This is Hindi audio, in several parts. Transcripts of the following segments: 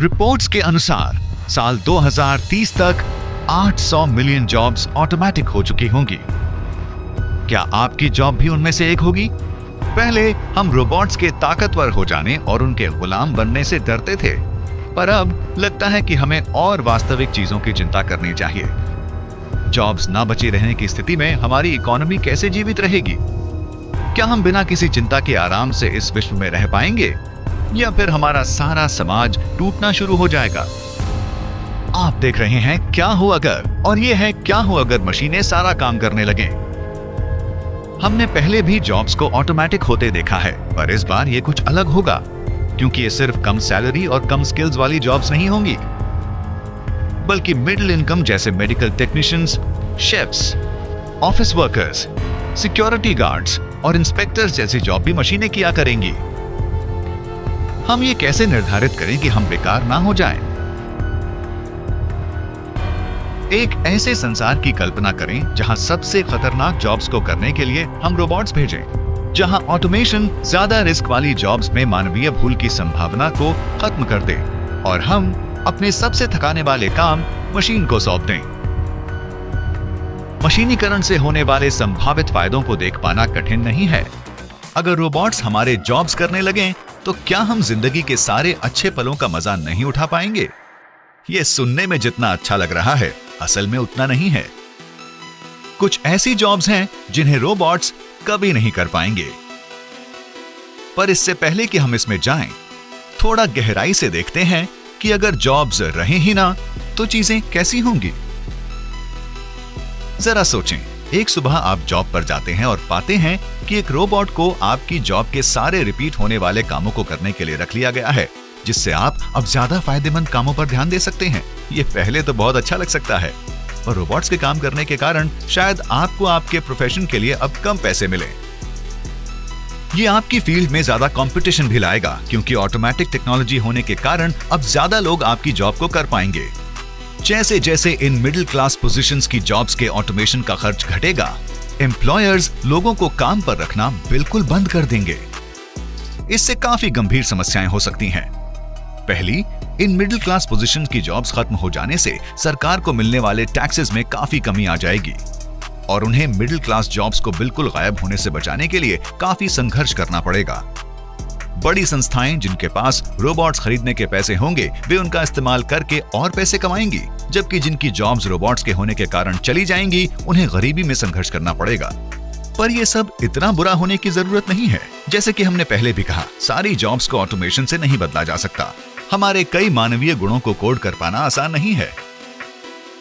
रिपोर्ट्स के अनुसार साल 2030 तक 800 मिलियन जॉब्स ऑटोमेटिक हो चुकी होंगी। क्या आपकी जॉब भी उनमें से एक होगी? पहले हम रोबोट्स के ताकतवर हो जाने और उनके गुलाम बनने से डरते थे, पर अब लगता है कि हमें और वास्तविक चीजों की चिंता करनी चाहिए। जॉब्स ना बचे रहने की स्थिति में हमारी इकोनॉमी कैसे जीवित रहेगी? क्या हम बिना किसी चिंता के आराम से इस विश्व में रह पाएंगे, या फिर हमारा सारा समाज टूटना शुरू हो जाएगा? आप देख रहे हैं क्या हो अगर, और ये है क्या हो अगर मशीनें सारा काम करने लगें। हमने पहले भी जॉब्स को ऑटोमेटिक होते देखा है, पर इस बार ये कुछ अलग होगा, क्योंकि ये सिर्फ कम सैलरी और कम स्किल्स वाली जॉब्स नहीं होंगी, बल्कि मिडिल इनकम जैसे medical technicians, chefs, office workers, security guards और इंस्पेक्टर्स जैसी जॉब भी मशीनें किया करेंगी। हम ये कैसे निर्धारित करें कि हम बेकार ना हो जाएं? एक ऐसे संसार की कल्पना करें जहां सबसे खतरनाक जॉब्स को करने के लिए हम रोबोट्स भेजें, जहां ऑटोमेशन ज्यादा रिस्क वाली जॉब्स में मानवीय भूल की संभावना को खत्म कर दे और हम अपने सबसे थकाने वाले काम मशीन को सौंप दें। मशीनीकरण से होने वाले संभावित फायदों को देख पाना कठिन नहीं है। अगर रोबोट्स हमारे जॉब्स करने लगें, तो क्या हम जिंदगी के सारे अच्छे पलों का मजा नहीं उठा पाएंगे? यह सुनने में जितना अच्छा लग रहा है, असल में उतना नहीं है। कुछ ऐसी जॉब्स हैं जिन्हें रोबोट्स कभी नहीं कर पाएंगे। पर इससे पहले कि हम इसमें जाएं, थोड़ा गहराई से देखते हैं कि अगर जॉब्स रहें ही ना, तो चीजें कैसी होंगी। जरा सोचें, एक सुबह आप जॉब पर जाते हैं और पाते हैं कि एक रोबोट को आपकी जॉब के सारे रिपीट होने वाले कामों को करने के लिए रख लिया गया है, जिससे आप अब ज्यादा फायदेमंद कामों पर ध्यान दे सकते हैं। ये पहले तो बहुत अच्छा लग सकता है, और रोबोट्स के काम करने के कारण शायद आपको आपके प्रोफेशन के लिए अब कम पैसे मिले। ये आपकी फील्ड में ज्यादा कंपटीशन भी लाएगा, क्योंकि ऑटोमेटिक टेक्नोलॉजी होने के कारण अब ज्यादा लोग आपकी जॉब को कर पाएंगे। जैसे जैसे इन मिडिल क्लास पोजीशंस की जॉब्स के ऑटोमेशन का खर्च घटेगा, एम्प्लॉयर्स लोगों को काम पर रखना बिल्कुल बंद कर देंगे। इससे काफी गंभीर समस्याएं हो सकती हैं। पहली, इन मिडिल क्लास पोजीशंस की जॉब्स खत्म हो जाने से सरकार को मिलने वाले टैक्सेस में काफी कमी आ जाएगी, और उन्हें मिडिल क्लास जॉब्स को बिल्कुल गायब होने से बचाने के लिए काफी संघर्ष करना पड़ेगा। बड़ी संस्थाएं जिनके पास रोबोट्स खरीदने के पैसे होंगे, वे उनका इस्तेमाल करके और पैसे कमाएंगी, जबकि जिनकी जॉब्स रोबोट्स के होने के कारण चली जाएंगी, उन्हें गरीबी में संघर्ष करना पड़ेगा। पर यह सब इतना बुरा होने की जरूरत नहीं है। जैसे कि हमने पहले भी कहा, सारी जॉब्स को ऑटोमेशन से नहीं बदला जा सकता। हमारे कई मानवीय गुणों को कोड कर पाना आसान नहीं है।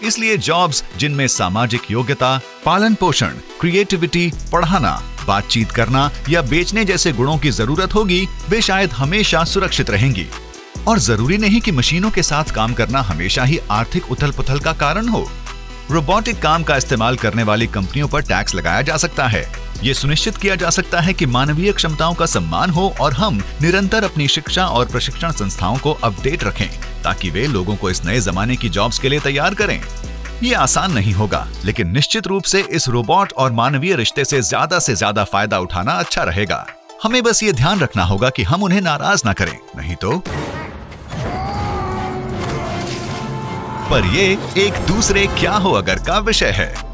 इसलिए जॉब्स जिनमें सामाजिक योग्यता, पालन पोषण, क्रिएटिविटी, पढ़ाना, बातचीत करना या बेचने जैसे गुणों की जरूरत होगी, वे शायद हमेशा सुरक्षित रहेंगी। और जरूरी नहीं कि मशीनों के साथ काम करना हमेशा ही आर्थिक उथल-पुथल का कारण हो। रोबोटिक काम का इस्तेमाल करने वाली कंपनियों पर टैक्स लगाया जा सकता है। ये सुनिश्चित किया जा सकता है कि मानवीय क्षमताओं का सम्मान हो, और हम निरंतर अपनी शिक्षा और प्रशिक्षण संस्थाओं को अपडेट रखें, ताकि वे लोगों को इस नए जमाने की जॉब्स के लिए तैयार करें। ये आसान नहीं होगा, लेकिन निश्चित रूप से इस रोबोट और मानवीय रिश्ते से ज्यादा फायदा उठाना अच्छा रहेगा। हमें बस ये ध्यान रखना होगा कि हम उन्हें नाराज ना करें, नहीं तो। पर ये एक दूसरे क्या हो अगर का विषय है।